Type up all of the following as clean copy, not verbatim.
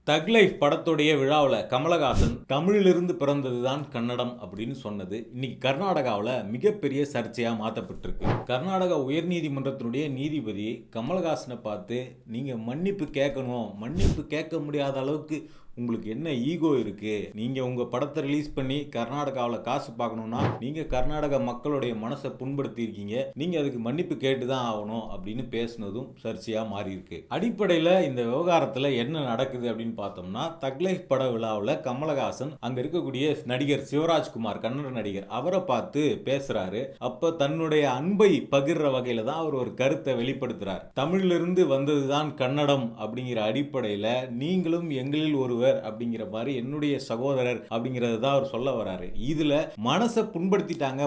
தக் லைஃப் படத்துடைய விழாவில் கமலஹாசன் தமிழிலிருந்து பிறந்ததுதான் கன்னடம் அப்படின்னு சொன்னது இன்னைக்கு கர்நாடகாவில் மிகப்பெரிய சர்ச்சையாக மாற்றப்பட்டிருக்கு. கர்நாடகா உயர்நீதிமன்றத்தினுடைய நீதிபதி கமலஹாசனை பார்த்து நீங்கள் மன்னிப்பு கேட்கணும், மன்னிப்பு கேட்க முடியாத அளவுக்கு உங்களுக்கு என்ன ஈகோ இருக்கு, நீங்க உங்க படத்தை ரிலீஸ் பண்ணி கர்நாடகாவில் காசு பார்க்கணும்னா நீங்க கர்நாடக மக்களுடைய மனசை புண்படுத்தி இருக்கீங்க, நீங்க அதுக்கு மன்னிப்பு கேட்டுதான் ஆகணும் அப்படின்னு பேசினதும் சர்ச்சையா மாறி இருக்கு. அடிப்படையில் இந்த விவகாரத்தில் என்ன நடக்குது அப்படின்னு பார்த்தோம்னா, தக் லைஃப் பட விழாவில் கமலஹாசன் அங்க இருக்கக்கூடிய நடிகர் சிவராஜ்குமார், கன்னட நடிகர், அவரை பார்த்து பேசுறாரு. அப்ப தன்னுடைய அன்பை பகிர்ற வகையில தான் அவர் ஒரு கருத்தை வெளிப்படுத்துறார். தமிழிலிருந்து வந்ததுதான் கன்னடம் அப்படிங்கிற அடிப்படையில் நீங்களும் எங்களில் ஒருவர் அப்படிங்கிற மாதிரி என்னுடைய சகோதரர் அப்படிங்கறத தான் அவர் சொல்ல வராரு. இதுல மனசை புண்படுத்திட்டாங்க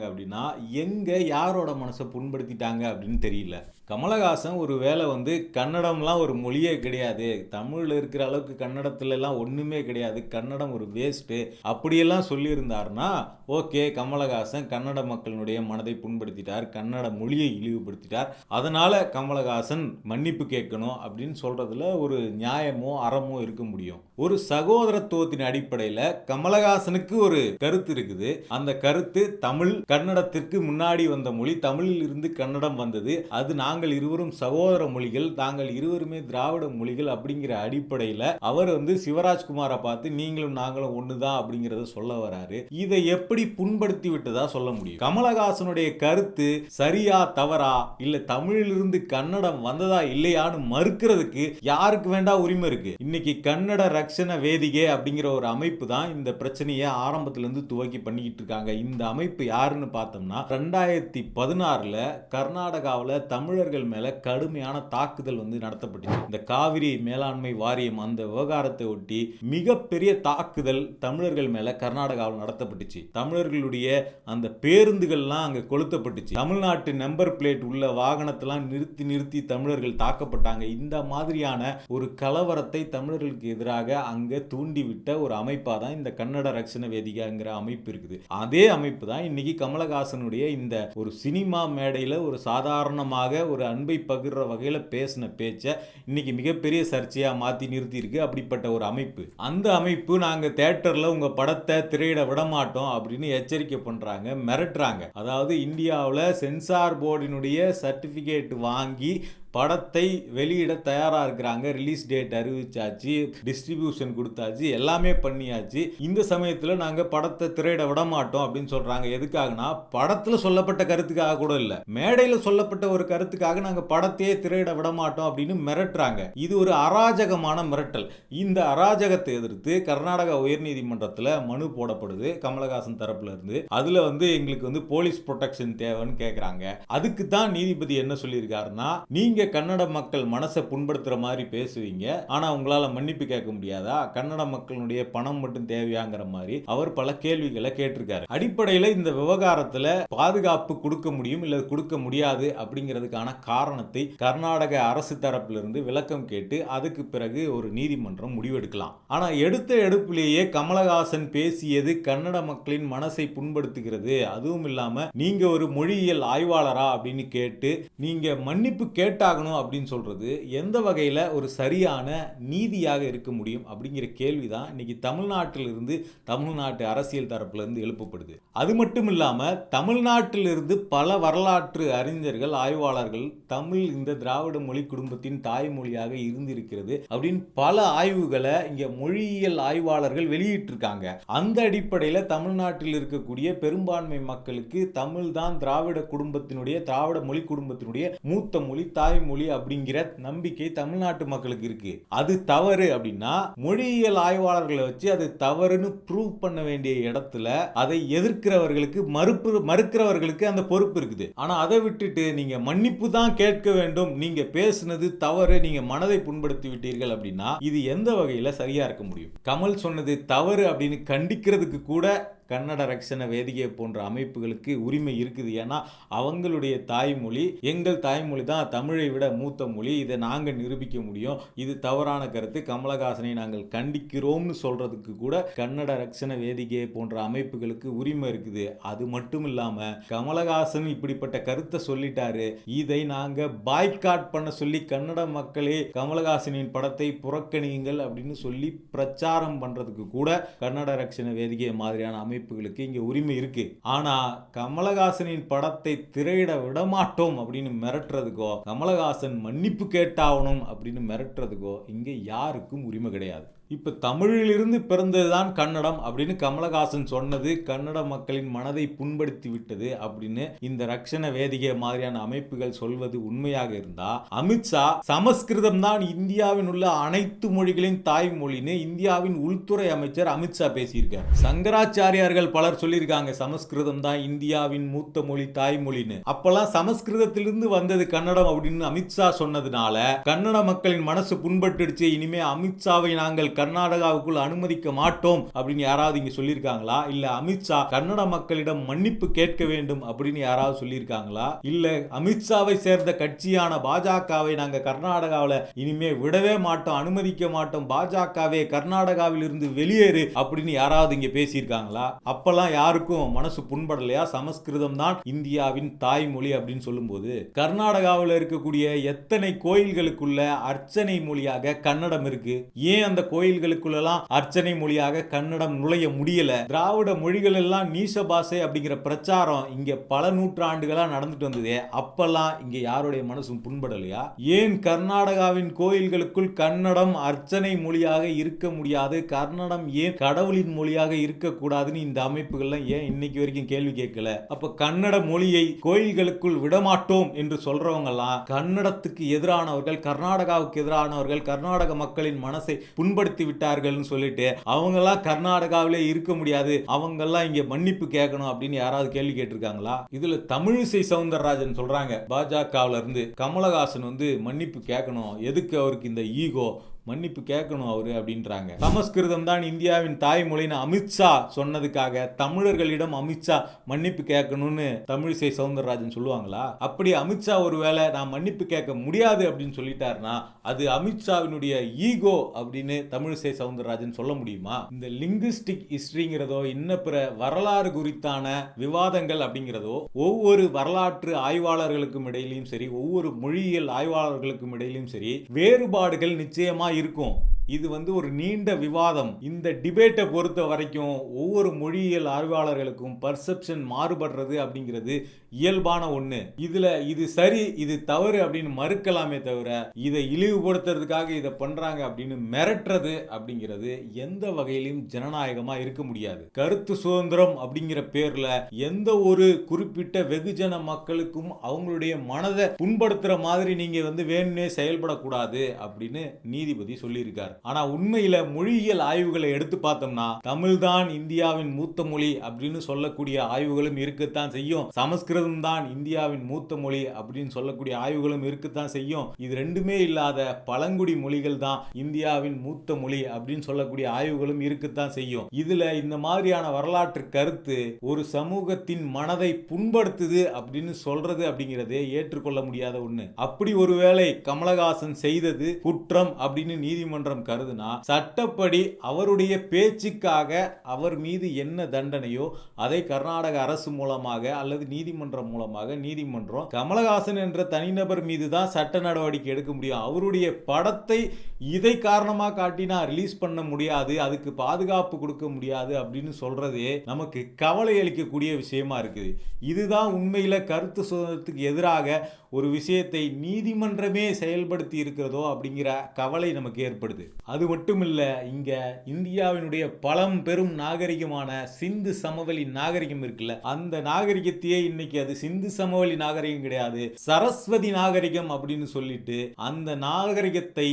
அப்படின்னா எங்க யாரோட மனசை புண்படுத்திட்டாங்க அப்படின்னு தெரியல. கமலஹாசன் ஒரு வேளை கன்னடம்லாம் ஒரு மொழியே கிடையாது, தமிழ்ல இருக்கிற அளவுக்கு கன்னடத்துல எல்லாம் ஒண்ணுமே கிடையாது, கன்னடம் ஒரு வேஸ்ட் அப்படியெல்லாம் சொல்லியிருந்தாருன்னா ஓகே, கமலஹாசன் கன்னட மக்களுடைய மனதை புண்படுத்திட்டார், கன்னட மொழியை இழிவுபடுத்திட்டார், அதனால கமலஹாசன் மன்னிப்பு கேட்கணும் அப்படின்னு சொல்றதுல ஒரு நியாயமோ அறமோ இருக்க முடியும். ஒரு சகோதரத்துவத்தின் அடிப்படையில் கமலஹாசனுக்கு ஒரு கருத்து இருக்குது. அந்த கருத்து தமிழ் கன்னடத்திற்கு முன்னாடி வந்த மொழி, தமிழில் இருந்து கன்னடம் வந்தது, அது நாங்கள் இருவரும் சகோதர மொழிகள், தாங்கள் இருவருமே திராவிட மொழிகள் அப்படிங்கிற அடிப்படையில் அவர் சிவராஜ்குமாரை பார்த்து நீங்களும் நாங்களும் ஒண்ணுதான் அப்படிங்கறத சொல்ல வராரு. இதை எப்படி புண்படுத்தி விட்டதா சொல்ல முடியும்? கமலஹாசனுடைய கருத்து சரியா தவறா, இல்ல தமிழிலிருந்து கன்னடம் வந்ததா இல்லையான்னு மறுக்கிறதுக்கு யாருக்கு வேண்டா உரிமை இருக்கு. இன்னைக்கு கன்னட ரக்ஷண வேதிகை அப்படிங்கிற ஒரு அமைப்பு தான் இந்த பிரச்சனையை ஆரம்பத்திலிருந்து துவக்கி பண்ணிக்கிட்டு இருக்காங்க. இந்த அமைப்பு யாருன்னு பார்த்தோம்னா 2016 கர்நாடகாவில் தமிழர்கள் மேல கடுமையான தாக்குதல் நடத்தப்பட்டுச்சு. இந்த காவிரி மேலாண்மை வாரியம் அந்த விவகாரத்தை ஒட்டி மிகப்பெரிய தாக்குதல் தமிழர்கள் மேல கர்நாடகாவில் நடத்தப்பட்டுச்சு. தமிழர்களுடைய அந்த பேருந்துகள்லாம் அங்க கொளுத்தப்பட்டுச்சு. தமிழ்நாட்டு நம்பர் பிளேட் உள்ள வாகனத்தெல்லாம் நிறுத்தி தமிழர்கள் தாக்கப்பட்டாங்க. இந்த மாதிரியான ஒரு கலவரத்தை தமிழர்களுக்கு எதிராக அங்க தூண்டிவிட்ட ஒரு அமைப்பா தான் இந்த கன்னட ரக்ஷண வேதிகைங்கிற அமைப்பு இருக்குது. அதே அமைப்பு தான் இன்னைக்கு கமலஹாசனுடைய இந்த ஒரு சினிமா மேடையில ஒரு சாதாரணமாக ஒரு அன்பை பகிர்ற வகையில பேசின பேச்சை இன்னைக்கு மிகப்பெரிய சர்ச்சையா மாத்தி நிறுத்தி இருக்கு. அப்படிப்பட்ட ஒரு அமைப்பு, அந்த அமைப்பு நாங்க தியேட்டர்ல உங்க படத்தை திரையிட விட மாட்டோம் அப்படின்னு எச்சரிக்கை பண்றாங்க, மிரட்டுறாங்க. அதாவது இந்தியாவில் சென்சார் போர்டினுடைய சர்டிபிகேட் வாங்கி படத்தை வெளியிட தயாரா இருக்கிறாங்க. ரிலீஸ் டேட் அறிவிச்சாச்சு, டிஸ்ட்ரிபியூஷன் கொடுத்தாச்சு, எல்லாமே பண்ணியாச்சு. இந்த சமயத்துல நாங்க படத்தை திரையிட விட மாட்டோம் அப்படின்னு சொல்றாங்க. எதுக்காகனா படத்துல சொல்லப்பட்ட கருத்துக்காக கூட இல்ல, மேடையில சொல்லப்பட்ட ஒரு கருத்துக்காக நாங்க படத்தையே திரையிட விட மாட்டோம் அப்படின்னு மிரட்டுறாங்க. இது ஒரு அராஜகமான மிரட்டல். இந்த அராஜகத்தை எதிர்த்து கர்நாடகா உயர்நீதிமன்றத்தில் மனு போடப்படுது கமலஹாசன் தரப்புல இருந்து. அதுல எங்களுக்கு போலீஸ் ப்ரொடெக்ஷன் தேவைன்னு கேட்கறாங்க. அதுக்கு தான் நீதிபதி என்ன சொல்லியிருக்காருன்னா, நீங்க கன்னட மக்கள் மனசை புண்படுத்துற மாதிரி பேசுவீங்க, ஆனா உங்களால மன்னிப்பு கேட்க முடியாதா, கன்னட மக்களுடைய பணம் மட்டும் தேவையாங்கிற மாதிரி அவர் பல கேள்விகளை கேட்டிருக்காரு. அடிப்படையில் இந்த விவகாரத்துல பாதுகாப்பு கொடுக்க முடியும் இல்ல கொடுக்க முடியாது அப்படிங்கிறதுக்கான காரணத்தை கர்நாடக அரசு தரப்பிலிருந்து விளக்கம் கேட்டு அதுக்கு பிறகு ஒரு நீதிமன்றம் முடிவெடுக்கலாம். ஆனா எடுப்பிலேயே கமலஹாசன் பேசியது கன்னட மக்களின் மனசை புண்படுத்துகிறது. அதுவும் இல்லாம நீங்க ஒரு மொழியியல் ஆய்வாளரா அப்படின்னு கேட்டு நீங்க மன்னிப்பு கேட்டாகணும் அப்படின்னு சொல்றது எந்த வகையில ஒரு சரியான நீதியாக இருக்க முடியும் அப்படிங்கிற கேள்விதான் இன்னைக்கு தமிழ்நாட்டிலிருந்து, தமிழ்நாட்டு அரசியல் தரப்புல இருந்து எழுப்பப்படுது. அது மட்டும் இல்லாம தமிழ்நாட்டிலிருந்து பல வரலாற்று அறிஞர்கள், ஆய்வாளர்கள் தமிழ் இந்த திராவிட மொழி குடும்பத்தின் தாய்மொழியாக இருந்திருக்கிறது அப்படின்னு பல ஆய்வுகளை இங்க மொழியியல் ஆய்வாளர்கள் வெளியிட்டிருக்காங்க. அந்த அடிப்படையில் தமிழ்நாட்டில் இருக்கக்கூடிய பெரும்பான்மை மக்களுக்கு தமிழ் தான் திராவிட குடும்பத்தினுடைய, திராவிட மொழி குடும்பத்தினுடைய மூத்த மொழி, தாய்மொழி அப்படிங்கிற நம்பிக்கை தமிழ்நாட்டு மக்களுக்கு இருக்கு. அது தவறு அப்படின்னா மொழியியல் ஆய்வாளர்களை வச்சு அது தவறுன்னு ப்ரூவ் பண்ண வேண்டிய இடத்துல அதை எதிர்க்கிறவர்களுக்கு, மறுக்கிறவர்களுக்கு அந்த பொறுப்பு இருக்குது. ஆனா அதை விட்டுட்டு நீங்க மன்னிப்பு தான் கேட்க வேண்டும், நீங்க பேசுனது தவறு, நீங்க மனதை புண்படுத்தி விட்டீர்கள் அப்படின்னா இது எந்த வகையில சரியா இருக்க முடியும்? கமல் சொன்னது தவறு அப்படின்னு கண்டிக்கிறதுக்கு கூட கன்னட ரக்ஷண வேதிகை போன்ற அமைப்புகளுக்கு உரிமை இருக்குது. ஏன்னா அவங்களுடைய தாய்மொழி, எங்கள் தாய்மொழி தான் தமிழை விட மூத்த மொழி, இதை நாங்கள் நிரூபிக்க முடியும், இது தவறான கருத்து, கமலஹாசனை நாங்கள் கண்டிக்கிறோம்னு சொல்றதுக்கு கூட கன்னட ரக்ஷண வேதிகை போன்ற அமைப்புகளுக்கு உரிமை இருக்குது. அது மட்டும் இல்லாம கமலஹாசன் இப்படிப்பட்ட கருத்தை சொல்லிட்டாரு, இதை நாங்க பாய்காட் பண்ண சொல்லி கன்னட மக்களே கமலஹாசனின் படத்தை புறக்கணியுங்கள் அப்படின்னு சொல்லி பிரச்சாரம் பண்றதுக்கு கூட கன்னட ரக்ஷண வேதிகை மாதிரியான அமைப்புகளுக்கு இங்க உரிமை இருக்கு. ஆனா கமலஹாசனின் படத்தை திரையிட விடமாட்டோம் அப்படின்னு மிரட்டுறதுக்கோ, கமலஹாசன் மன்னிப்பு கேட்டாகணும் அப்படின்னு மிரட்டுறதுக்கோ இங்க யாருக்கும் உரிமை கிடையாது. இப்ப தமிழிலிருந்து பிறந்ததுதான் கன்னடம் அப்படின்னு கமலஹாசன் சொன்னது கன்னட மக்களின் மனதை புண்படுத்தி விட்டது அப்படின்னு இந்த ரக்ஷண வேதிகை மாதிரியான அமைப்புகள் சொல்வது உண்மையாக இருந்தா, அமித்ஷா சமஸ்கிருதம் தான் இந்தியாவின் உள்ள அனைத்து மொழிகளின் தாய்மொழின்னு இந்தியாவின் உள்துறை அமைச்சர் அமித்ஷா பேசியிருக்கார். சங்கராச்சாரியார்கள் பலர் சொல்லியிருக்காங்க சமஸ்கிருதம் தான் இந்தியாவின் மூத்த மொழி தாய்மொழின்னு. அப்பெல்லாம் சமஸ்கிருதத்திலிருந்து வந்தது கன்னடம் அப்படின்னு அமித்ஷா சொன்னதுனால கன்னட மக்களின் மனசு புண்பட்டுடுச்சு. இனிமே அமித்ஷாவை நாங்கள் கர்நாடகாவுக்குள் அனுமதிக்க மாட்டோம் அப்படின்னு யாராவது இங்க சொல்லியிருக்காங்களா? இல்ல அமித்ஷா கன்னட மக்களிடம் மன்னிப்பு கேட்க வேண்டும் அப்படின்னு யாராவது சொல்லியிருக்காங்களா? இல்ல அமித்ஷாவை சேர்ந்த கட்சியான பாஜகவை நாங்க கர்நாடகாவில் இனிமே விடவே மாட்டோம், அனுமதிக்க மாட்டோம், பாஜகவே கர்நாடகாவில் இருந்து வெளியேறு அப்படின்னு யாராவது இங்க பேசியிருக்காங்களா? அப்பெல்லாம் யாருக்கும் மனசு புண்படலையா? சமஸ்கிருதம் தான் இந்தியாவின் தாய்மொழி அப்படின்னு சொல்லும்போது கர்நாடகாவில் இருக்கக்கூடிய எத்தனை கோயில்களுக்குள்ள அர்ச்சனை மொழியாக கன்னடம் இருக்கு. ஏன் அந்த கோயில்களுக்குள்ளெல்லாம் அர்ச்சனை மொழியாக கன்னடம் நுழைய முடியல? திராவிட மொழிகள் எல்லாம் நீச பாஷை அப்படிங்கிற பிரச்சாரம் இங்க பல நூற்றாண்டுகளா நடந்துட்டு வந்ததே, அப்பெல்லாம் இங்க யாருடைய மனசும் புண்படலையா? ஏன் கர்நாடகாவின் கோயில்களுக்குள் கன்னடம் அர்ச்சனை மொழியாக இருக்க முடியாது, கன்னடம் ஏன் கடவுளின் மொழியாக இருக்கக்கூடாதுன்னு இந்த அமைப்புகள்லாம் ஏன் இன்னைக்கு வரைக்கும் கேள்வி கேட்கல? அப்ப கன்னட மொழியை கோயில்களுக்குள் விடமாட்டோம் என்று சொல்றவங்க எல்லாம் கன்னடத்துக்கு எதிரானவர்கள், கர்நாடகாவுக்கு எதிரானவர்கள், கர்நாடக மக்களின் மனசை புண்படுத்தி விட்டார்கள் சொல்லிட்டு அவங்கெல்லாம் கர்நாடகாவிலே இருக்க முடியாது, அவங்கெல்லாம் இங்க மன்னிப்பு கேட்கணும் அப்படின்னு யாராவது கேள்வி கேட்டிருக்காங்களா? இதுல தமிழிசை சவுந்தரராஜன் சொல்றாங்க பாஜகவுல இருந்து கமலஹாசன் மன்னிப்பு கேட்கணும், எதுக்கு அவருக்கு இந்த ஈகோ, மன்னிப்பு கேட்கணும் அவரு அப்படின்றாங்க. சமஸ்கிருதம் தான் இந்தியாவின் தாய்மொழின்னு அமித்ஷா சொன்னதுக்காக தமிழர்களிடம் அமித்ஷா மன்னிப்பு கேட்கணும்னு தமிழிசை சவுந்தரராஜன் சொல்லுவாங்களா? அப்படி அமித்ஷா ஒருவேளை நான் மன்னிப்பு கேட்க முடியாது அப்படின்னு சொல்லிட்டாருன்னா அது அமித்ஷாவினுடைய ஈகோ அப்படின்னு தமிழிசை சவுந்தரராஜன் சொல்ல முடியுமா? இந்த லிங்குஸ்டிக் ஹிஸ்டரிங்கிறதோ இன்ன பிற வரலாறு குறித்தான விவாதங்கள் அப்படிங்கிறதோ ஒவ்வொரு வரலாற்று ஆய்வாளர்களுக்கும் இடையிலும் சரி, ஒவ்வொரு மொழியியல் ஆய்வாளர்களுக்கும் இடையிலும் சரி வேறுபாடுகள் நிச்சயமா இருக்கும். இது ஒரு நீண்ட விவாதம். இந்த டிபேட்டை பொறுத்த வரைக்கும் ஒவ்வொரு மொழியியல் ஆய்வாளர்களுக்கும் பர்செப்ஷன் மாறுபடுறது அப்படிங்கிறது இயல்பான ஒண்ணு. இதுல இது சரி இது தவறு அப்படின்னு மறுக்கலாமே தவிர இதை இழிவுபடுத்துறதுக்காக இதை பண்றாங்க அப்படின்னு மிரட்டுறது அப்படிங்கிறது எந்த வகையிலும் ஜனநாயகமா இருக்க முடியாது. கருத்து சுதந்திரம் அப்படிங்கிற பேர்ல எந்த ஒரு குறிப்பிட்ட வெகுஜன மக்களுக்கும் அவங்களுடைய மனதை புண்படுத்துற மாதிரி நீங்க வேணும்னே செயல்படக்கூடாது அப்படின்னு நீதிபதி சொல்லியிருக்காரு. ஆனா உண்மையில மொழியியல் ஆய்வுகளை எடுத்து பார்த்தோம்னா தமிழ்தான் இந்தியாவின் மூத்த மொழி அப்படின்னு சொல்லக்கூடிய ஆய்வுகளும் இருக்கத்தான் செய்யும். சமஸ்கிருதம் தான் இந்தியாவின் மூத்த மொழி அப்படின்னு சொல்லக்கூடிய ஆய்வுகளும் இருக்கத்தான் செய்யும். இது ரெண்டுமே இல்லாத பழங்குடி மொழிகள் தான் இந்தியாவின் மூத்த மொழி அப்படின்னு சொல்லக்கூடிய ஆய்வுகளும் இருக்கத்தான் செய்யும். இதுல இந்த மாதிரியான வரலாற்று கருத்து ஒரு சமூகத்தின் மனதை புண்படுத்துது அப்படின்னு சொல்றது அப்படிங்கிறதே ஏற்றுக்கொள்ள முடியாத ஒண்ணு. அப்படி ஒருவேளை கமலஹாசன் செய்தது குற்றம் அப்படின்னு நீதிமன்றம் கருதுனா சட்டப்படி அவருடைய பேச்சுக்காக அவர் மீது என்ன தண்டனையோ அதை கர்நாடக அரசு மூலமாக அல்லது நீதிமன்றம் மூலமாக நீதிமன்றம் கமலஹாசன் என்ற தனிநபர் மீது தான் சட்ட நடவடிக்கை எடுக்க முடியும். அவருடைய படத்தை இதை காரணமாக காட்டினா ரிலீஸ் பண்ண முடியாது, அதுக்கு பாதுகாப்பு கொடுக்க முடியாது அப்படின்னு சொல்றதே நமக்கு கவலை அளிக்கக்கூடிய விஷயமா இருக்குது. இதுதான் உண்மையில கருத்து சுதந்திரத்துக்கு எதிராக ஒரு விஷயத்தை நீதிமன்றமே செயல்படுத்தி இருக்கிறதோ அப்படிங்கிற கவலை நமக்கு ஏற்படுது. அது மட்டும் இல்ல, இங்க இந்தியாவினுடைய பழம் பெரும் நாகரிகமான சிந்து சமவெளி நாகரிகம் இருக்குல்ல, அந்த நாகரிகத்தையே இன்னைக்கு அது சிந்து சமவெளி நாகரிகம் கிடையாது, சரஸ்வதி நாகரிகம் அப்படின்னு சொல்லிட்டு அந்த நாகரிகத்தை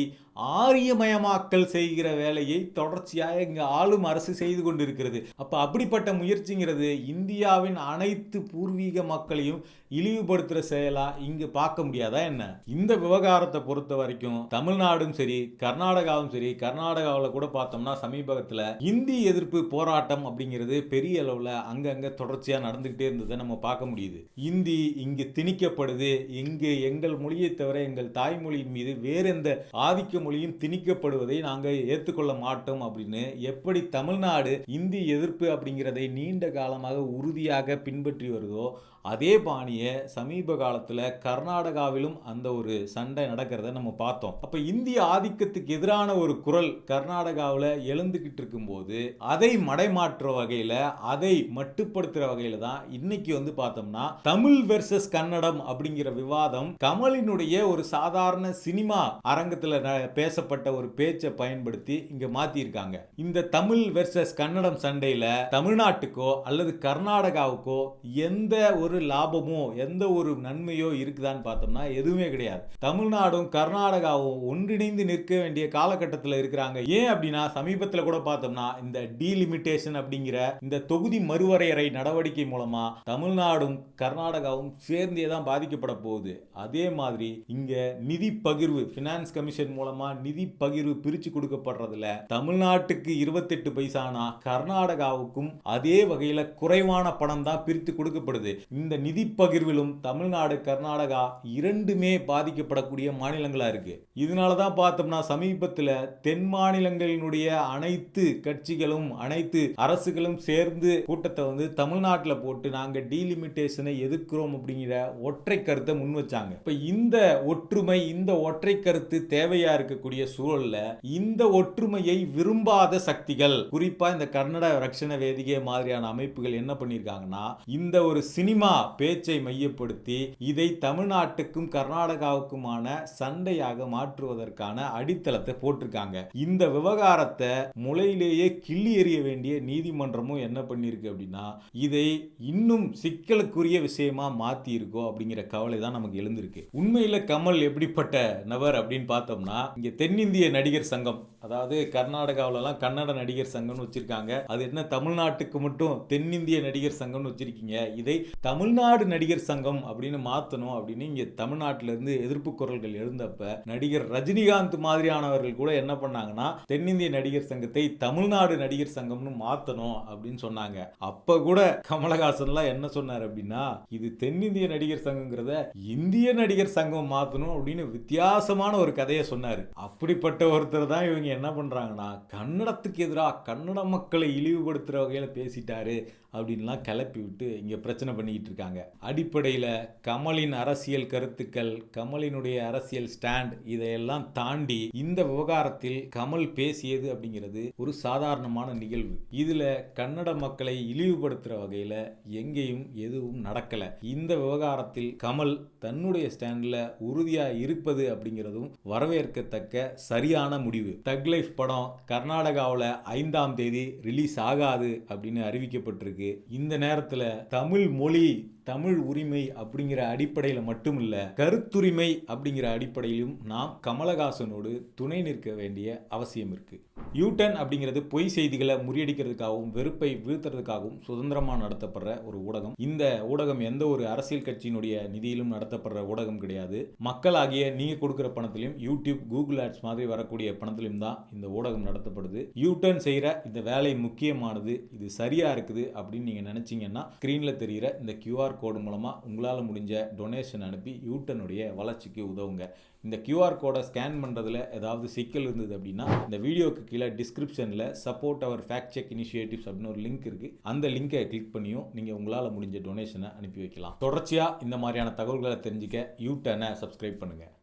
ஆரியமயமாக்கல் செய்கிற வேலையை தொடர்ச்சியாக இங்க ஆளும் அரசு செய்து கொண்டிருக்கிறது. அப்ப அப்படிப்பட்ட முயற்சிங்கிறது இந்தியாவின் அனைத்து பூர்வீக மக்களையும் இழிவுபடுத்துற செயலா இங்க பார்க்க முடியாதா என்ன? இந்த விவகாரத்தை பொறுத்த வரைக்கும் தமிழ்நாடும் சரி, கர்நாடகாவும் சரி, கர்நாடகாவில் கூட பார்த்தோம்னா சமீபத்தில் இந்தி எதிர்ப்பு போராட்டம் அப்படிங்கிறது பெரிய அளவில் அங்கங்க தொடர்ச்சியா நடந்துகிட்டே இருந்ததை நம்ம பார்க்க முடியுது. இந்தி இங்கு திணிக்கப்படுது, இங்கு எங்கள் மொழியை தவிர எங்கள் தாய்மொழியின் மீது வேற எந்த ஆதிக்க மொழியும் திணிக்கப்படுவதை நாங்கள் ஏற்றுக்கொள்ள மாட்டோம் அப்படின்னு எப்படி தமிழ்நாடு இந்தி எதிர்ப்பு அப்படிங்கிறதை நீண்ட காலமாக உறுதியாக பின்பற்றி வருதோ அதே பாணியை சமீப காலத்தில் கர்நாடகாவிலும் அந்த ஒரு சண்டை நடக்கிறத நம்ம பார்த்தோம். அப்ப இந்திய ஆதிக்கத்துக்கு எதிரான ஒரு குரல் கர்நாடகாவில் எழுந்துகிட்டு இருக்கும்போது அதை மடைமாற்ற வகையில், அதை மட்டுப்படுத்துற வகையில் தான் இன்னைக்கு பார்த்தோம்னா தமிழ் வெர்சஸ் கன்னடம் அப்படிங்கிற விவாதம் கமலினுடைய ஒரு சாதாரண சினிமா அரங்கத்தில் பேசப்பட்ட ஒரு பேச்சை பயன்படுத்தி இங்க மாத்திருக்காங்க. இந்த தமிழ் வெர்சஸ் கன்னடம் சண்டையில தமிழ்நாட்டுக்கோ அல்லது கர்நாடகாவுக்கோ எந்த ஒரு லாபமோ எந்த ஒரு நன்மையோ இருக்குதான்னு பார்த்தோம்னா எதுவுமே கிடையாது. தமிழ்நாடும் கர்நாடகாவும் ஒன்றிணைந்து நிற்க வேண்டிய காலகட்டத்தில் இருக்கிறாங்க. ஏன் அப்படின்னா சமீபத்தில் கூட பார்த்தோம்னா இந்த டீலிமிட்டேஷன் அப்படிங்கிற இந்த தொகுதி மறுவரையறை நடவடிக்கை மூலமா தமிழ்நாடும் கர்நாடகாவும் சேர்ந்தே தான் பாதிக்கப்பட போகுது. அதே மாதிரி இங்க நிதி பகிர்வு, பினான்ஸ் கமிஷன் மூலமா நிதி பகிர்வு பிரிச்சு கொடுக்கப்படுறதுல தமிழ்நாட்டுக்கு 28 பைசானா கர்நாடகாவுக்கும் அதே வகையில குறைவான பணம் தான் பிரித்து கொடுக்கப்படுது. இந்த நிதி பகிர்விலும் தமிழ்நாடு கர்நாடகா இரண்டுமே பாதிக்கப்படக்கூடிய மாநிலங்களா இருக்கு. இதனாலதான் பார்த்தோம்னா சமீபத்தில் தென் மாநிலங்களினுடைய அனைத்து கட்சிகளும் அனைத்து அரசுகளும் சேர்ந்து கூட்டத்தை தமிழ்நாட்டில் போட்டு நாங்க டீலிமிட்டேஷனை எதிர்க்கிறோம் அப்படிங்கிற ஒற்றை கருத்தை முன் வச்சாங்க. இப்ப இந்த ஒற்றுமை, இந்த ஒற்றை கருத்து தேவையா இருக்கக்கூடிய சூழல்ல இந்த ஒற்றுமையை விரும்பாத சக்திகள், குறிப்பா இந்த கன்னட ரட்சண வேதிகை மாதிரியான அமைப்புகள் என்ன பண்ணிருக்காங்கன்னா இந்த ஒரு சினிமா பேச்சை மையப்படுத்தி இதை தமிழ்நாட்டுக்கும் கர்நாடகாவுக்குமான சண்டையாக மாற்றுவதற்கான அடித்தளத்தை போட்டிருக்காங்க. இந்த விவகாரத்தை முளையிலேயே கிள்ளி எறிய வேண்டிய நீதிமன்றமும் என்ன பண்ணிருக்கு அப்படின்னா இதை இன்னும் சிக்கலுக்குரிய விஷயமா மாத்தி இருக்கோ அப்படிங்கிற கவலை தான் நமக்கு எழுந்திருக்கு. உண்மையில கமல் எப்படிப்பட்ட நபர் அப்படின்னு பார்த்தோம்னா இங்க தென்னிந்திய நடிகர் சங்கம், அதாவது கர்நாடகாவிலலாம் கன்னட நடிகர் சங்கம்னு வச்சிருக்காங்க. அது என்ன தமிழ்நாட்டுக்கு மட்டும் தென்னிந்திய நடிகர் சங்கம்னு வச்சிருக்கீங்க, இதை தமிழ்நாடு நடிகர் சங்கம் அப்படின்னு மாற்றணும் அப்படின்னு இங்க தமிழ்நாட்டில இருந்து எதிர்ப்பு குரல்கள் எழுந்தப்ப நடிகர் ரஜினிகாந்த் மாதிரியானவர்கள் கூட என்ன பண்ணாங்கன்னா தென்னிந்திய நடிகர் சங்கத்தை தமிழ்நாடு நடிகர் சங்கம்னு மாற்றணும் அப்படின்னு சொன்னாங்க. அப்ப கூட கமலஹாசன்லாம் என்ன சொன்னார் அப்படின்னா இது தென்னிந்திய நடிகர் சங்கங்கிறத இந்திய நடிகர் சங்கம் மாற்றணும் அப்படின்னு வித்தியாசமான ஒரு கதையை சொன்னார். அப்படிப்பட்ட ஒருத்தர் தான் இவங்க என்ன பண்றாங்கன்னா கன்னடத்துக்கு எதிராக கன்னட மக்களை இழிவுபடுத்துற வகையில பேசிட்டாரு அப்படின்லாம் கிளப்பி விட்டு இங்க பிரச்சனை பண்ணிக்கிட்டு இருக்காங்க. அடிப்படையில் கமலின் அரசியல் கருத்துக்கள், கமலினுடைய அரசியல் ஸ்டாண்ட், இதையெல்லாம் தாண்டி இந்த விவகாரத்தில் கமல் பேசியது அப்படிங்கிறது ஒரு சாதாரணமான நிகழ்வு. இதுல கன்னட மக்களை இழிவுபடுத்துற வகையில எங்கேயும் எதுவும் நடக்கல. இந்த விவகாரத்தில் கமல் தன்னுடைய ஸ்டாண்ட்ல உறுதியா இருப்பது அப்படிங்கிறதும் வரவேற்கத்தக்க சரியான முடிவு. தக் லைஃப் படம் கர்நாடகாவில் 5ஆம் தேதி ரிலீஸ் ஆகாது அப்படின்னு அறிவிக்கப்பட்டிருக்கு. இந்த நேரத்தில் தமிழ் மொழி, தமிழ் உரிமை அப்படிங்கிற அடிப்படையில் மட்டும் இல்ல, கருத்துரிமை அப்படிங்கிற அடிப்படையிலும் நாம் கமலஹாசனோடு துணை நிற்க வேண்டிய அவசியம் இருக்கு. யூட்டன் அப்படிங்கிறது பொய் செய்திகளை முறியடிக்கிறதுக்காகவும் வெறுப்பை வீழ்த்துறதுக்காகவும் சுதந்திரமாக நடத்தப்படுற ஒரு ஊடகம். இந்த ஊடகம் எந்த ஒரு அரசியல் கட்சியினுடைய நிதியிலும் நடத்தப்படுற ஊடகம் கிடையாது. மக்களாகிய நீங்க கொடுக்குற பணத்திலும் யூடியூப், கூகுள் ஆட்ஸ் மாதிரி வரக்கூடிய பணத்திலும் தான் இந்த ஊடகம் நடத்தப்படுது. யூட்டன் செய்கிற இந்த வேலை முக்கியமானது, இது சரியா இருக்குது அப்படின்னு நீங்க நினைச்சீங்கன்னா ஸ்கிரீன்ல தெரிகிற இந்த QR கோடு மூலமா உங்களால் முடிஞ்ச டொனேஷன் அனுப்பி யூட்டனுடைய வளர்ச்சிக்கு உதவுங்க. இந்த QR கோடை ஸ்கேன் பண்ணுறதுல ஏதாவது சிக்கல் இருந்தது அப்படின்னா இந்த வீடியோக்கு கீழே டிஸ்கிரிப்ஷனில் சப்போர்ட் அவர் ஃபேக்ட் செக் இனிஷியேட்டிவ்ஸ் அப்படின்னு ஒரு லிங்க் இருக்குது. அந்த லிங்கை கிளிக் பண்ணியும் நீங்கள் உங்களால் முடிஞ்ச டொனேஷனை அனுப்பி வைக்கலாம். தொடர்ச்சியாக இந்த மாதிரியான தகவல்களை தெரிஞ்சுக்க யூட்டனை சப்ஸ்கிரைப் பண்ணுங்கள்.